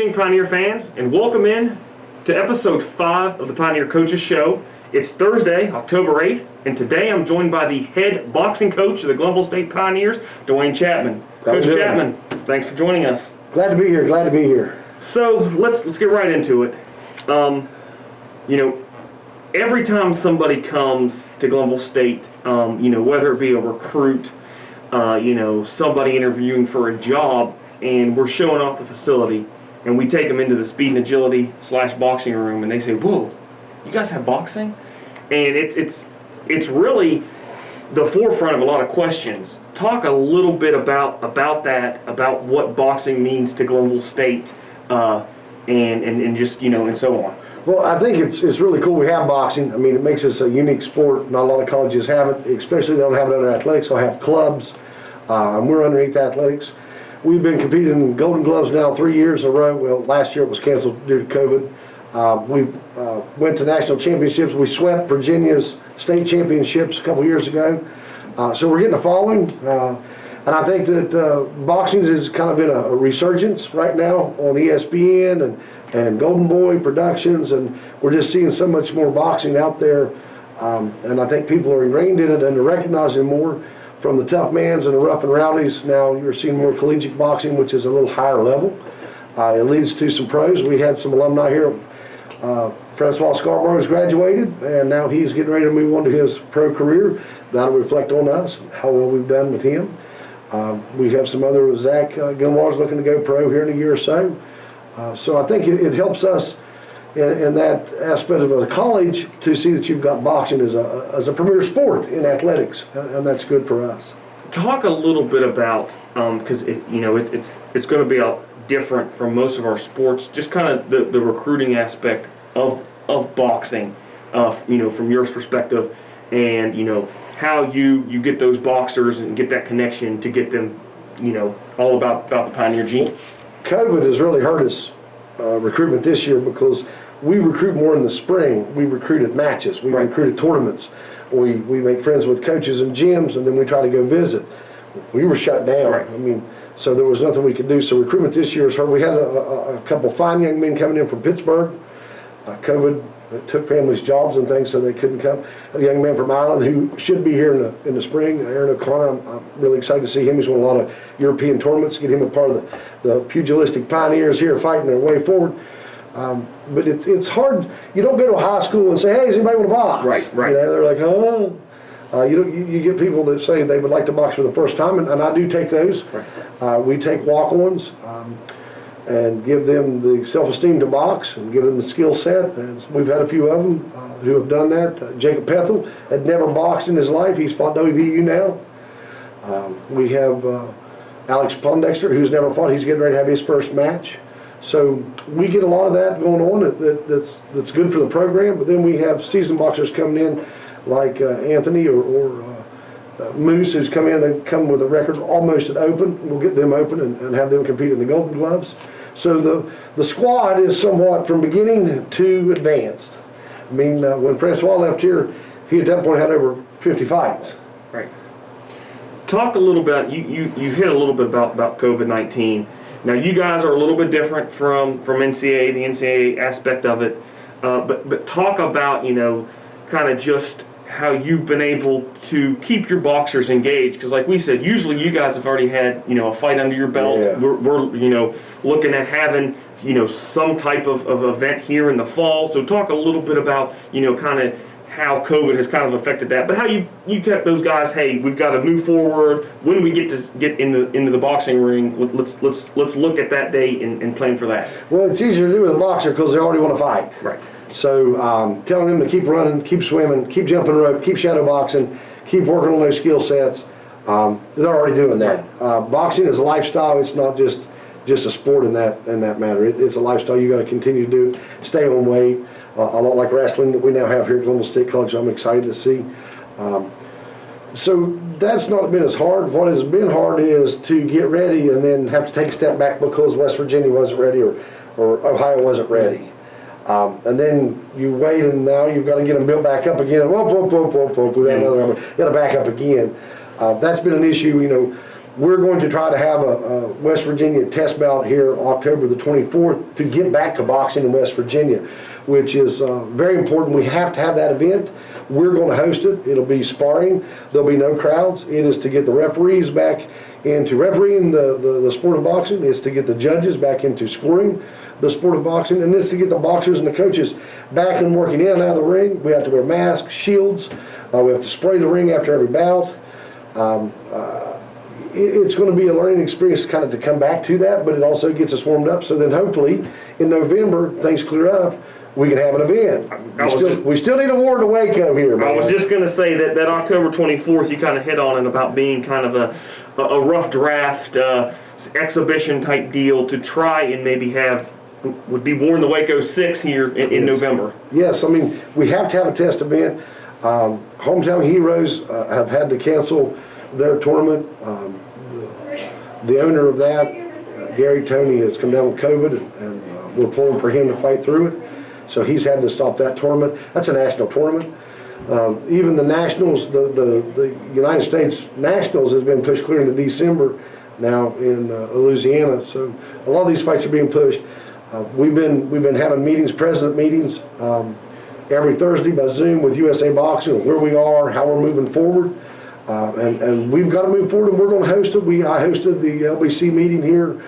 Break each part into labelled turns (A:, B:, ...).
A: evening, Pioneer fans, and welcome in to episode 5 of the Pioneer Coaches Show. It's Thursday, October 8th, and today I'm joined by the head boxing coach of the Glenville State Pioneers, Duane Chapman. Coach Chapman, thanks for joining us.
B: Glad to be here, glad to be here.
A: So let's get right into it. Every time somebody comes to Glenville State, whether it be a recruit, somebody interviewing for a job, and we're showing off the facility, and we take them into the speed and agility / boxing room, and they say, "Whoa, you guys have boxing?" And it's really the forefront of a lot of questions. Talk a little bit about that, about what boxing means to Glenville State, and just and so on.
B: Well, I think it's really cool we have boxing. I mean, it makes us a unique sport. Not a lot of colleges have it, especially they don't have it under athletics. They'll have clubs, and we're underneath athletics. We've been competing in Golden Gloves now 3 years in a row. Well, last year it was canceled due to COVID. We went to national championships. We swept Virginia's state championships a couple years ago. So we're getting a following. And I think that boxing has kind of been a resurgence right now on ESPN and Golden Boy Productions, and we're just seeing so much more boxing out there. And I think people are ingrained in it and they're recognizing more. From the tough mans and the rough and rowdies, now you're seeing more collegiate boxing, which is a little higher level. It leads to some pros. We had some alumni here. Francois Scarborough's graduated, and now he's getting ready to move on to his pro career. That'll reflect on us, how well we've done with him. We have some other, Zach Gilmore's looking to go pro here in a year or so. So I think it helps us in that aspect of a college to see that you've got boxing as a premier sport in athletics, and that's good for us.
A: Talk a little bit about, because it's going to be different from most of our sports, just kind of the recruiting aspect of boxing, from your perspective, and how you get those boxers and get that connection to get them, all about the Pioneer gene.
B: COVID has really hurt us recruitment this year because we recruit more in the spring. We recruit at matches. We recruit at tournaments. We make friends with coaches and gyms, and then we try to go visit. We were shut down.
A: Right.
B: I mean, so there was nothing we could do. So recruitment this year is hard. We had a couple fine young men coming in from Pittsburgh. COVID took families' jobs and things, so they couldn't come. A young man from Ireland who should be here in the spring, Aaron O'Connor. I'm really excited to see him. He's won a lot of European tournaments. Get him a part of the pugilistic pioneers here fighting their way forward. But it's hard. You don't go to a high school and say, "Hey, does anybody want to box?"
A: Right.
B: They're like, "Oh." You get people that say they would like to box for the first time, and I do take those.
A: Right.
B: We take walk-ons and give them the self-esteem to box and give them the skill set. And we've had a few of them who have done that. Jacob Pethel had never boxed in his life. He's fought WVU now. We have Alex Pondexter, who's never fought. He's getting ready to have his first match. So we get a lot of that going on that's good for the program. But then we have seasoned boxers coming in like Anthony or Moose, who's come in. They come with a record almost at open. We'll get them open and have them compete in the Golden Gloves. So the squad is somewhat from beginning to advanced. I mean, when Francois left here, he at that point had over 50 fights.
A: Right. Talk a little bit. You hit a little bit about COVID-19. Now you guys are a little bit different from NCAA, the NCAA aspect of it, but talk about kind of just how you've been able to keep your boxers engaged, because like we said, usually you guys have already had a fight under your belt.
B: Yeah.
A: We're looking at having some type of event here in the fall. So talk a little bit about kind of how COVID has kind of affected that, but how you kept those guys. Hey, we've got to move forward. When we get into the boxing ring, let's look at that date and plan for that.
B: Well, it's easier to do with a boxer because they already want to fight.
A: Right.
B: So telling them to keep running, keep swimming, keep jumping rope, keep shadow boxing, keep working on those skill sets. They're already doing that. Boxing is a lifestyle. It's not just a sport in that matter. It's a lifestyle. You got to continue to do it. Stay on weight. A lot like wrestling that we now have here at Glenville State College. I'm excited to see. So that's not been as hard. What has been hard is to get ready and then have to take a step back because West Virginia wasn't ready or Ohio wasn't ready. And then you wait, and now you've got to get them built back up again. Whoop. We got another. Got to back up again. That's been an issue. We're going to try to have a West Virginia test bout here October the 24th to get back to boxing in West Virginia, which is very important. We have to have that event. We're going to host it. It'll be sparring. There'll be no crowds. It is to get the referees back into refereeing the sport of boxing. It's to get the judges back into scoring the sport of boxing, and it's to get the boxers and the coaches back and working in and out of the ring. We have to wear masks, shields. We have to spray the ring after every bout. It's going to be a learning experience kind of to come back to that, but it also gets us warmed up. So then hopefully in November, things clear up, we can have an event. We still need a war to Waco here, man.
A: I was just going to say that October 24th, you kind of hit on it about being kind of a rough draft exhibition type deal to try and maybe would be War in the Waco 6 here in November.
B: Yes, I mean, we have to have a test event. Hometown Heroes have had to cancel their tournament. The owner of that, Gary Tony, has come down with COVID, and we're pulling for him to fight through it. So he's had to stop that tournament. That's a national tournament. Even the Nationals, the United States Nationals has been pushed clear into December now in Louisiana. So a lot of these fights are being pushed. We've been having meetings, president meetings, every Thursday by Zoom with USA Boxing, where we are, how we're moving forward. And we've got to move forward, and we're going to host it. I hosted the LBC meeting here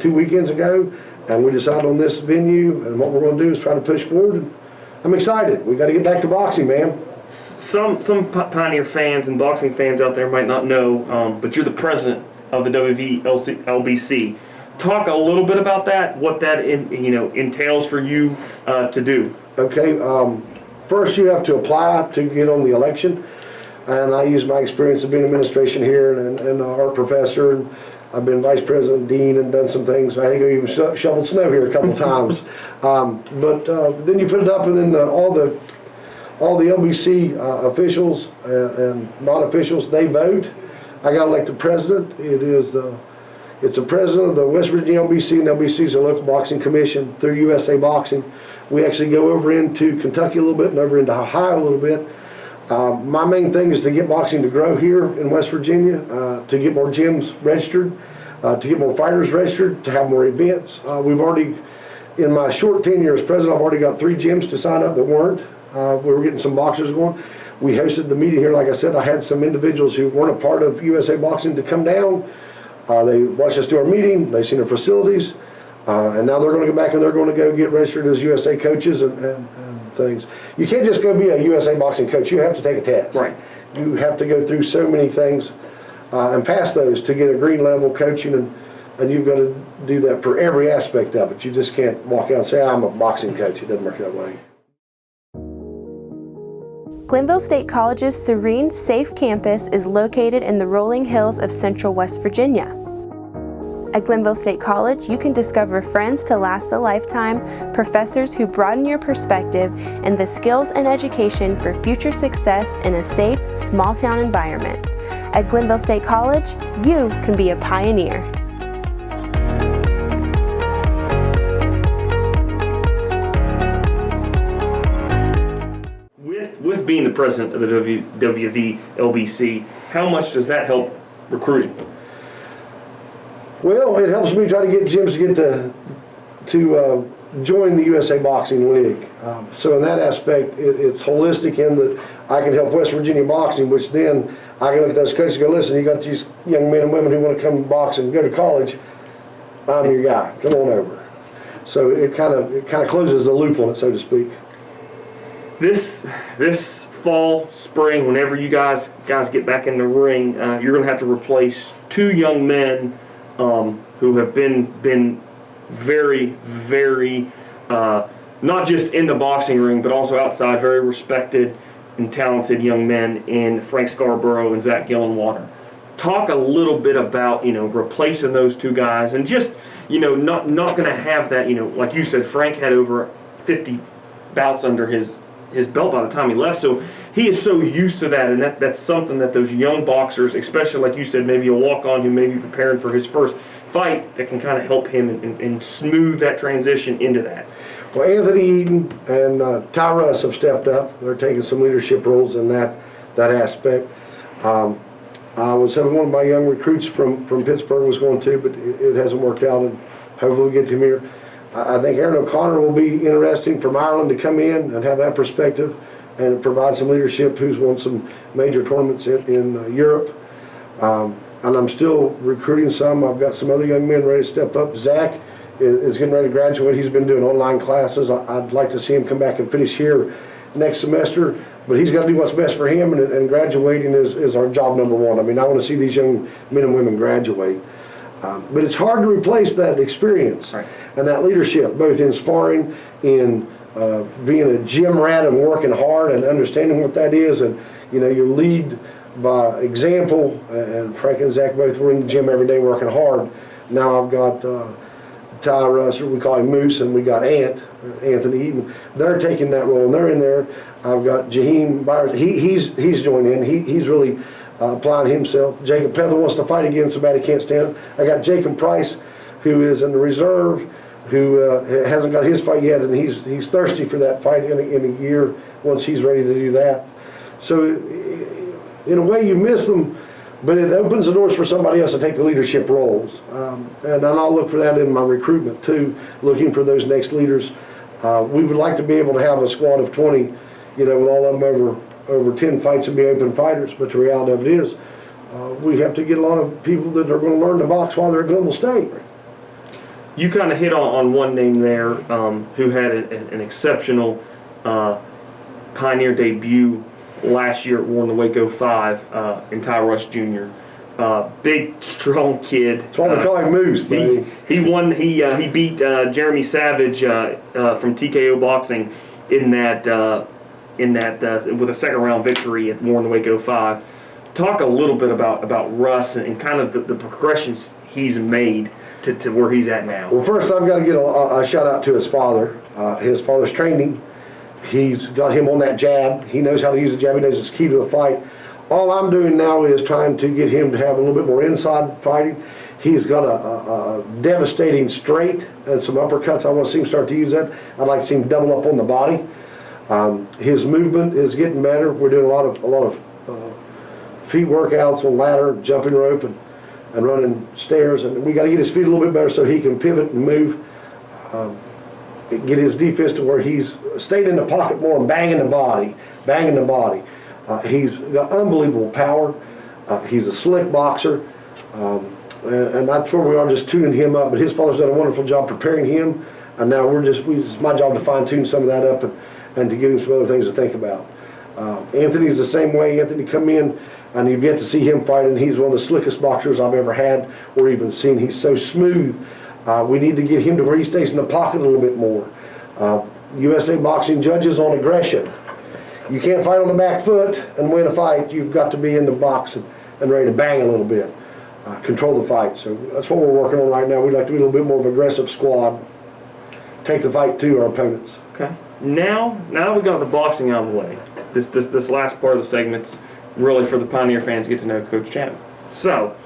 B: 2 weekends ago, and we decided on this venue, and what we're going to do is try to push forward. And I'm excited. We got to get back to boxing, man.
A: Some Pioneer fans and boxing fans out there might not know, but you're the president of the WVLBC. Talk a little bit about that, what that entails for you to do.
B: Okay, first you have to apply to get on the election. And I use my experience of being in administration here and an art professor, and I've been vice president, dean, and done some things. I think I even shoveled snow here a couple times. But then you put it up, and then all the LBC officials and non-officials, they vote. I got elected president. It's a president of the West Virginia LBC, and LBC is a local boxing commission through USA Boxing. We actually go over into Kentucky a little bit and over into Ohio a little bit. My main thing is to get boxing to grow here in West Virginia, to get more gyms registered, to get more fighters registered, to have more events. We've already, in my short tenure as president, I've already got 3 gyms to sign up that weren't. We were getting some boxers going. We hosted the meeting here, like I said. I had some individuals who weren't a part of USA Boxing to come down. They watched us do our meeting, they've seen our facilities, and now they're going to go back and they're going to go get registered as USA coaches and things. You can't just go be a USA Boxing coach. You have to take a test.
A: Right.
B: You have to go through so many things and pass those to get a green level coaching, and you've got to do that for every aspect of it. You just can't walk out and say, I'm a boxing coach. It doesn't work that way.
C: Glenville State College's serene, safe campus is located in the rolling hills of central West Virginia. At Glenville State College, you can discover friends to last a lifetime, professors who broaden your perspective, and the skills and education for future success in a safe, small-town environment. At Glenville State College, you can be a pioneer.
A: With being the president of the WVLBC, how much does that help recruiting?
B: Well, it helps me try to get gyms to get to join the USA Boxing League. So in that aspect, it's holistic in that I can help West Virginia Boxing, which then I can look at those coaches and go, listen, you got these young men and women who want to come box and go to college. I'm your guy. Come on over. So it kind of closes the loop on it, so to speak.
A: This fall, spring, whenever you guys get back in the ring, you're going to have to replace 2 young men who have been very, very, not just in the boxing ring, but also outside, very respected and talented young men in Frank Scarborough and Zach Gillenwater. Talk a little bit about, replacing those 2 guys, and just, not going to have that, like you said, Frank had over 50 bouts under his belt by the time he left, so he is so used to that, and that's something that those young boxers, especially like you said, maybe a walk-on who may be preparing for his first fight, that can kind of help him and smooth that transition into that.
B: Well, Anthony Eden and Ty Russ have stepped up. They're taking some leadership roles in that aspect. I was having one of my young recruits from Pittsburgh was going to, but it hasn't worked out, and hopefully we get him here. I think Aaron O'Connor will be interesting from Ireland to come in and have that perspective and provide some leadership, who's won some major tournaments in Europe. And I'm still recruiting some. I've got some other young men ready to step up. Zach is getting ready to graduate. He's been doing online classes. I'd like to see him come back and finish here next semester, but he's got to do what's best for him, and graduating is our job number one. I mean, I want to see these young men and women graduate. But it's hard to replace that experience and that leadership, both in sparring, in being a gym rat and working hard and understanding what that is, and you lead by example. And Frank and Zach both were in the gym every day working hard. Now I've got Ty Russ, we call him Moose, and we got Anthony Eaton. They're taking that role, and they're in there. I've got Jaheim Byers. He's joined in. He's really applying himself. Jacob Pether wants to fight against somebody who can't stand. I got Jacob Price, who is in the reserve, who hasn't got his fight yet, and he's thirsty for that fight in a year once he's ready to do that. So in a way you miss them, but it opens the doors for somebody else to take the leadership roles. And I'll look for that in my recruitment too, looking for those next leaders. We would like to be able to have a squad of 20, with all of them over 10 fights and be open fighters, but the reality of it is we have to get a lot of people that are going to learn to box while they're at Global State.
A: You kind of hit on one name there who had an exceptional Pioneer debut last year at War in the Waco 5 in Ty Rush Jr. Big, strong kid.
B: That's why we call him Moose, baby.
A: He won. He beat Jeremy Savage from TKO Boxing in that with a second round victory at War in the Waco 5. Talk a little bit about Russ and kind of the progressions he's made to where he's at now.
B: Well, first I've got to get a shout out to his father. His father's trained him. He's got him on that jab. He knows how to use the jab. He knows it's key to a fight. All I'm doing now is trying to get him to have a little bit more inside fighting. He's got a devastating straight and some uppercuts. I want to see him start to use that. I'd like to see him double up on the body. His movement is getting better. We're doing a lot of feet workouts on ladder, jumping rope, and running stairs. And we got to get his feet a little bit better so he can pivot and move. Get his defense to where he's staying in the pocket more and banging the body. He's got unbelievable power. He's a slick boxer. And that's where we are, just tuning him up. But his father's done a wonderful job preparing him. And now it's my job to fine tune some of that up and to give him some other things to think about. Anthony's the same way. Anthony come in, and you've yet to see him fight, and he's one of the slickest boxers I've ever had or even seen. He's so smooth. We need to get him to where he stays in the pocket a little bit more. USA Boxing judges on aggression. You can't fight on the back foot and win a fight. You've got to be in the box and ready to bang a little bit. Control the fight. So that's what we're working on right now. We'd like to be a little bit more of an aggressive squad. Take the fight to our opponents.
A: Okay. Now we got the boxing out of the way. This last part of the segment's really for the Pioneer fans to get to know Coach Chapman. So,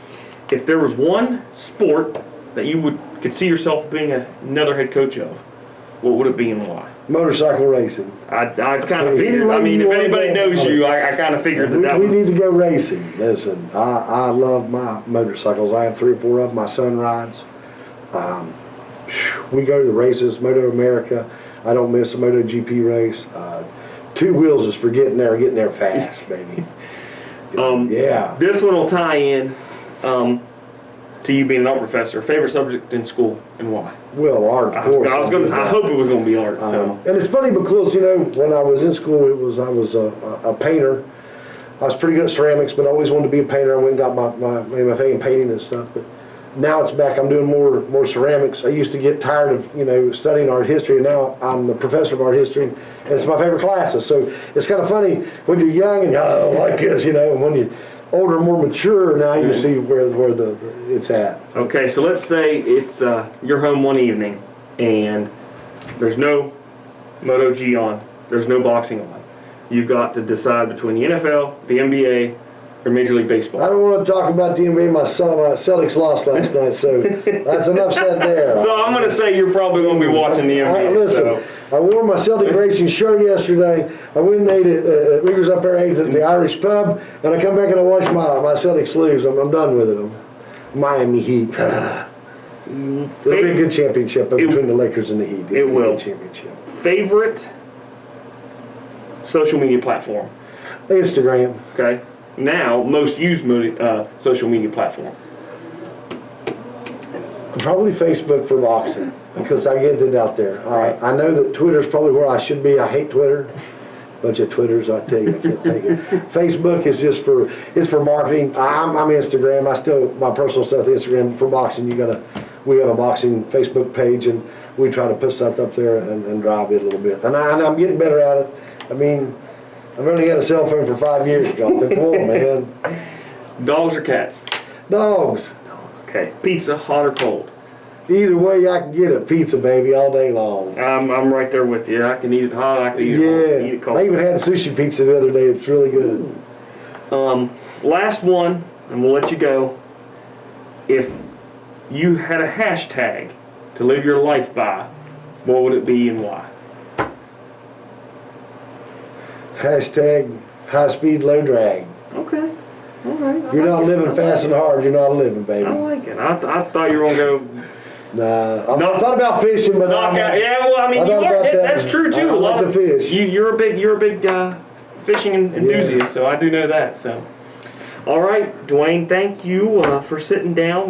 A: if there was one sport that you could see yourself being another head coach of, what would it be and why?
B: Motorcycle racing.
A: I kind of figured. I mean, if anybody knows you, I kind of figured that was.
B: We need to go racing. Listen, I love my motorcycles. I have 3 or 4 of them. My son rides. We go to the races, Moto America. I don't miss a Moto GP race. 2 wheels is for getting there fast, baby. Yeah.
A: This one will tie in to you being an art professor. Favorite subject in school and why?
B: Well, art, of course.
A: I hope it was going to be art. So.
B: And it's funny because when I was in school, I was a painter. I was pretty good at ceramics, but I always wanted to be a painter. I went and got my MFA in painting and stuff. But now it's back. I'm doing more ceramics. I used to get tired of studying art history, and now I'm the professor of art history, and it's my favorite classes. So it's kind of funny when you're young and like this, and when you're older, more mature, now you see where it's at.
A: Okay, so let's say it's you're home one evening and there's no Moto G on, there's no boxing on. You've got to decide between the NFL, the NBA, or Major League
B: I
A: Baseball?
B: don't want to talk about the NBA. My Celtics lost last night, so that's enough said there.
A: So I'm going to say you're probably going to be watching the NBA.
B: Listen,
A: so.
B: I wore my Celtic Racing shirt yesterday. I went and ate at we was up there ate at the Irish pub, and I come back and I watch my Celtics lose. I'm done with it. Miami Heat. It'll be a good championship between the Lakers and the Heat.
A: It will.
B: Be a championship.
A: Favorite social media platform?
B: Instagram.
A: Okay. Now, most used social media platform?
B: Probably Facebook for boxing because I get it out there.
A: Right.
B: I know that Twitter's probably where I should be. I hate Twitter. Bunch of Twitters, I tell you, I can't take it. Facebook is just for marketing. I'm Instagram. My personal stuff Instagram. For boxing, we have a boxing Facebook page, and we try to put stuff up there and drive it a little bit. And I'm getting better at it. I mean, I've only had a cell phone for 5 years, Jonathan. Come on, man.
A: Dogs or cats?
B: Dogs.
A: Okay. Pizza, hot or cold?
B: Either way, I can get a pizza, baby, all day long.
A: I'm right there with you. I can eat it hot. I can eat it cold.
B: I even had sushi pizza the other day. It's really good.
A: Last one, and we'll let you go. If you had a hashtag to live your life by, what would it be and why?
B: Hashtag high speed, low drag.
A: Okay. All right.
B: If you're not living fast and hard, you're not living, baby.
A: I like it. I thought you were going to go.
B: Nah, I thought about fishing, but
A: Yeah, well, I mean, that's true too.
B: I like to fish.
A: You're a big fishing enthusiast, so I do know that. So, all right, Duane, thank you for sitting down